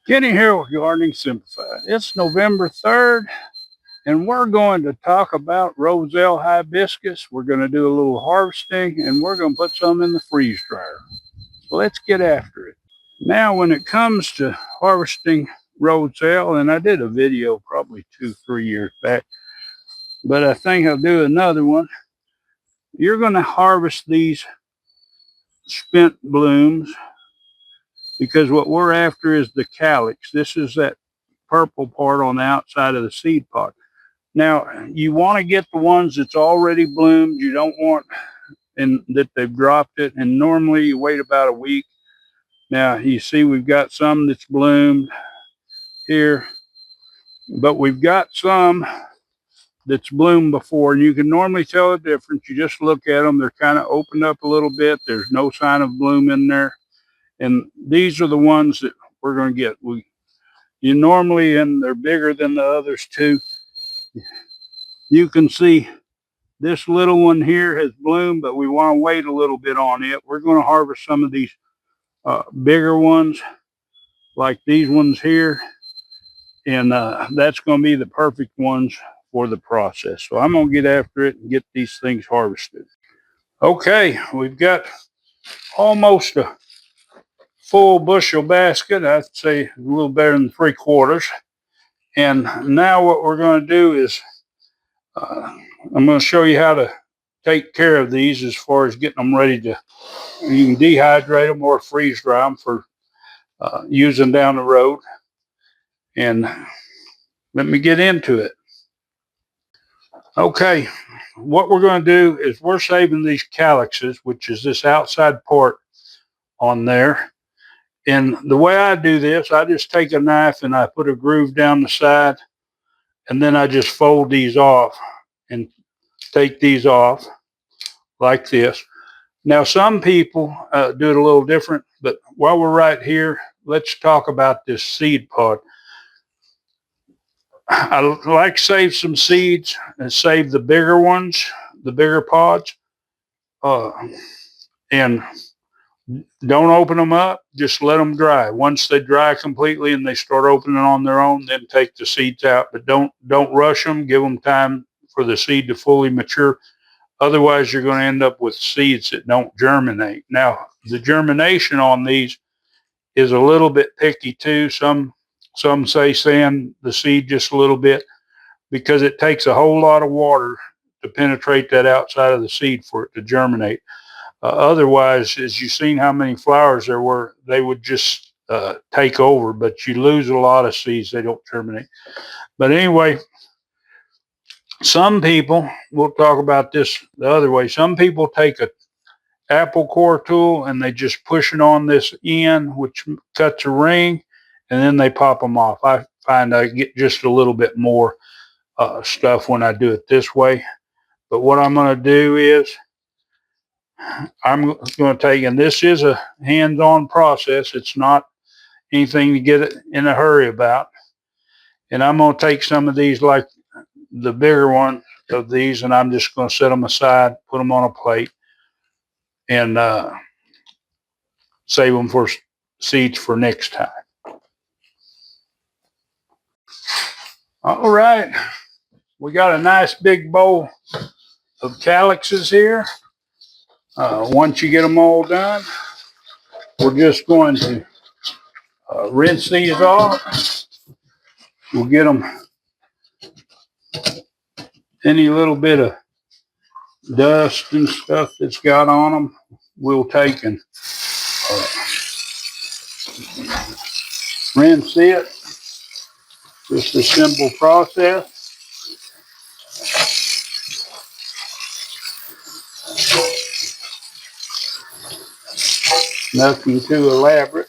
Getting here with Gardening Simplified. It's November 3rd, and we're going to talk about Roselle Hibiscus. We're going to do a little harvesting, and we're going to put some in the freeze dryer. So let's get after it. Now, when it comes to harvesting Roselle, and I did a video probably 2-3 years back, but I think I'll do another one. You're going to harvest these spent blooms, because what we're after is the calyx. This is that purple part on the outside of the seed pod. Now, you want to get the ones that's already bloomed. You don't want that they've dropped it, and normally you wait about a week. Now, you see we've got some that's bloomed here, but we've got some that's bloomed before, and you can normally tell the difference. You just look at them. They're kind of opened up a little bit. There's no sign of bloom in there. And these are the ones that we're going to get. You normally, and they're bigger than the others too. You can see this little one here has bloomed, but we want to wait a little bit on it. We're going to harvest some of these bigger ones, like these ones here, and that's going to be the perfect ones for the process. So I'm going to get after it and get these things harvested. Okay, we've got almost a full bushel basket. I'd say a little better than 3/4. And now what we're going to do is I'm going to show you how to take care of these as far as getting them ready to, you can dehydrate them or freeze dry them for using down the road. And let me get into it. Okay, what we're going to do is we're saving these calyxes, which is this outside part on there. And the way I do this, I just take a knife and I put a groove down the side, and then I just fold these off and take these off like this. Now, some people do it a little different, but while we're right here, let's talk about this seed pod. I like to save some seeds and save the bigger ones, the bigger pods, and don't open them up. Just let them dry. Once they dry completely and they start opening on their own, then take the seeds out. But don't rush them. Give them time for the seed to fully mature. Otherwise, you're going to end up with seeds that don't germinate. Now, the germination on these is a little bit picky too. Some say sand the seed just a little bit, because it takes a whole lot of water to penetrate that outside of the seed for it to germinate. Otherwise, as you've seen how many flowers there were, they would just take over, but you lose a lot of seeds. They don't germinate. But anyway, some people, we'll talk about this the other way. Some people take a apple core tool and they just push it on this end, which cuts a ring, and then they pop them off. I find I get just a little bit more stuff when I do it this way. But what I'm going to do is I'm going to take, and this is a hands-on process. It's not anything to get it in a hurry about. And I'm going to take some of these, like the bigger one of these, and I'm just going to set them aside, put them on a plate, and save them for seeds for next time. All right, we got a nice big bowl of calyxes here. Once you get them all done, we're just going to rinse these off. We'll get them, any little bit of dust and stuff that's got on them, we'll take and rinse it. Just a simple process. Nothing too elaborate.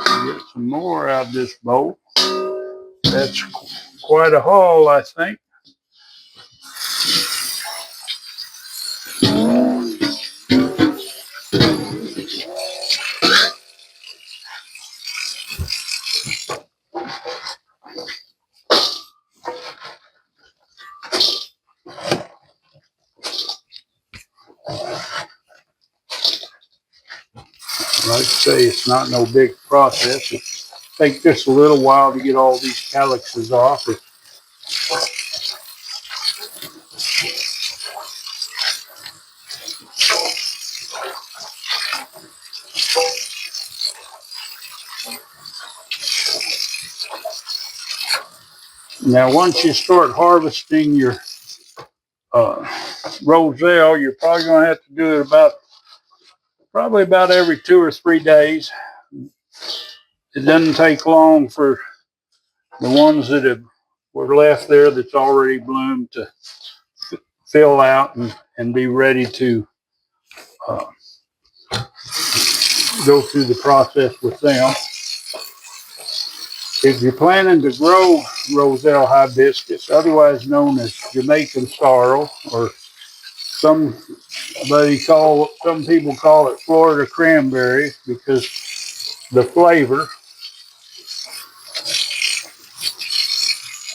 Get some more out of this bowl. That's quite a haul, I think. say it's not no big process. It takes just a little while to get all these calyxes off. Now, once you start harvesting your Roselle, you're probably going to have to do it probably about every 2 or 3 days. It doesn't take long for the ones that were left there that's already bloomed to fill out and be ready to go through the process with them. If you're planning to grow Roselle hibiscus, otherwise known as Jamaican sorrel, or some people call it Florida cranberry because the flavor,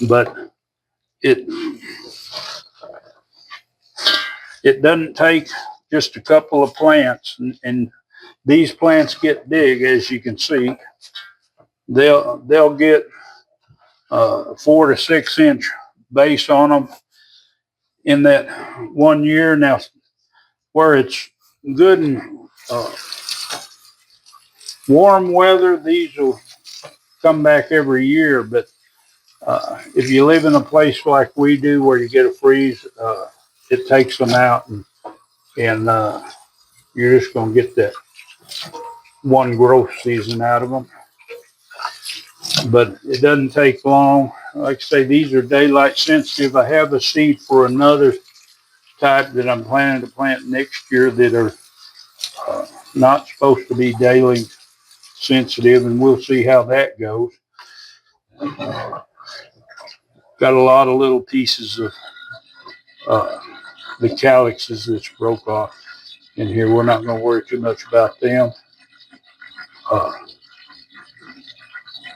but it doesn't take just a couple of plants, and these plants get big, as you can see. They'll get 4 to 6 inch base on them in that 1 year. Now, where it's good and warm weather, these will come back every year. But if you live in a place like we do, where you get a freeze, it takes them out, and you're just going to get that one growth season out of them. But it doesn't take long. Like I say, these are daylight sensitive. I have a seed for another type that I'm planning to plant next year that are not supposed to be daylight sensitive, and we'll see how that goes. Got a lot of little pieces of the calyxes that's broke off in here. We're not going to worry too much about them.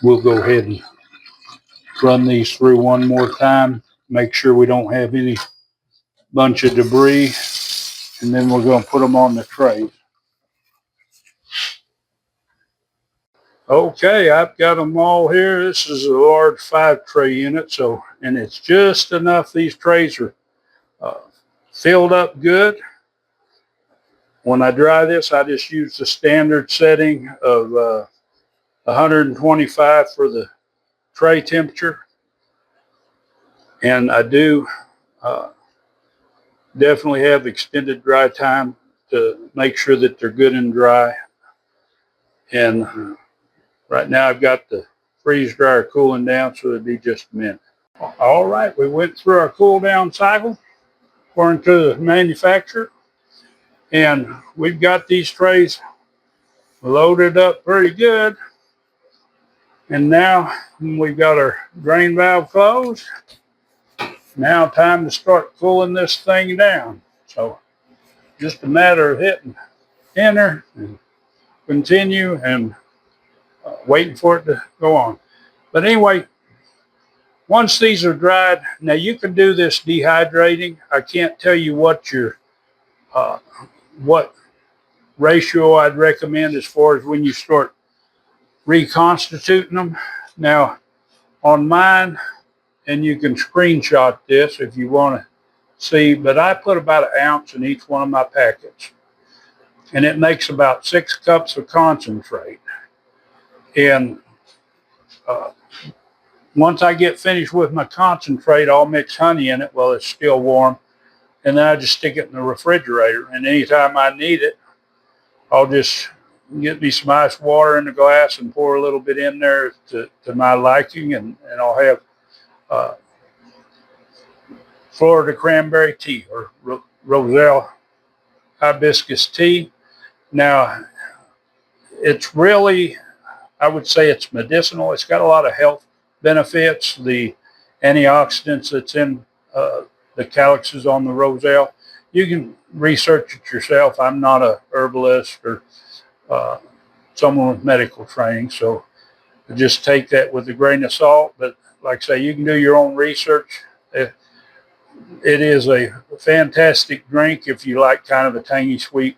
We'll go ahead and run these through one more time, make sure we don't have any bunch of debris, and then we're going to put them on the trays. Okay, I've got them all here. This is a large 5-tray unit, and it's just enough. These trays are filled up good. When I dry this, I just use the standard setting of 125 for the tray temperature. And I do definitely have extended dry time to make sure that they're good and dry. And right now I've got the freeze dryer cooling down, so it'll be just a minute. All right, we went through our cool down cycle according to the manufacturer. And we've got these trays loaded up pretty good. And now we've got our drain valve closed. Now time to start cooling this thing down. So just a matter of hitting enter and continue and waiting for it to go on. But anyway, once these are dried, now you can do this dehydrating. I can't tell you what what ratio I'd recommend as far as when you start reconstituting them. Now on mine, and you can screenshot this if you want to see, but I put about 1 ounce in each one of my packets, and it makes about 6 cups of concentrate. And once I get finished with my concentrate, I'll mix honey in it while it's still warm, and then I just stick it in the refrigerator. And anytime I need it, I'll just get me some ice water in the glass and pour a little bit in there to my liking, and I'll have Florida cranberry tea or Roselle hibiscus tea. Now, it's really, I would say it's medicinal. It's got a lot of health benefits. The antioxidants that's in the calyxes on the Roselle. You can research it yourself. I'm not a herbalist or someone with medical training, so just take that with a grain of salt. But like I say, you can do your own research. It is a fantastic drink if you like kind of a tangy, sweet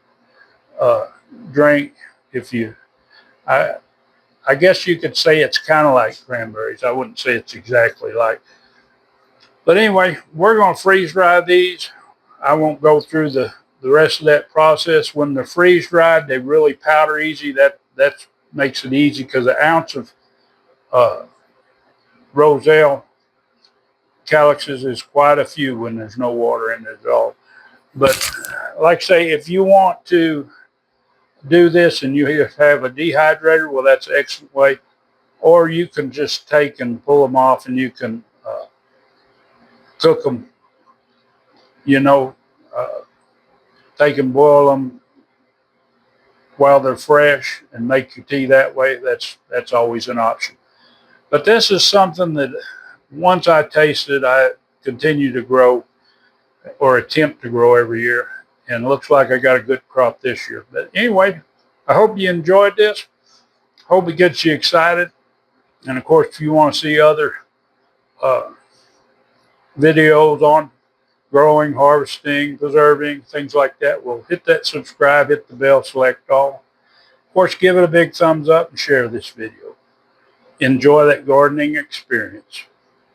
drink. If you I I guess you could say it's kind of like cranberries. I wouldn't say it's exactly like. But anyway, we're going to freeze dry these. I won't go through the rest of that process. When they're freeze dried, they really powder easy. That makes it easy because an ounce of uh, Roselle calyxes is quite a few when there's no water in it at all. But like I say, if you want to do this and you have a dehydrator, well, that's an excellent way. Or you can just take and pull them off and you can cook them, you know, uh, they can boil them while they're fresh and make your tea that way. That's always an option. But this is something that once I taste it, I continue to grow or attempt to grow every year. And it looks like I got a good crop this year. But anyway, I hope you enjoyed this. Hope it gets you excited. And of course, if you want to see other uh, videos on growing, harvesting, preserving, things like that, well, hit that subscribe, hit the bell, select all. Of course, give it a big thumbs up and share this video. Enjoy that gardening experience.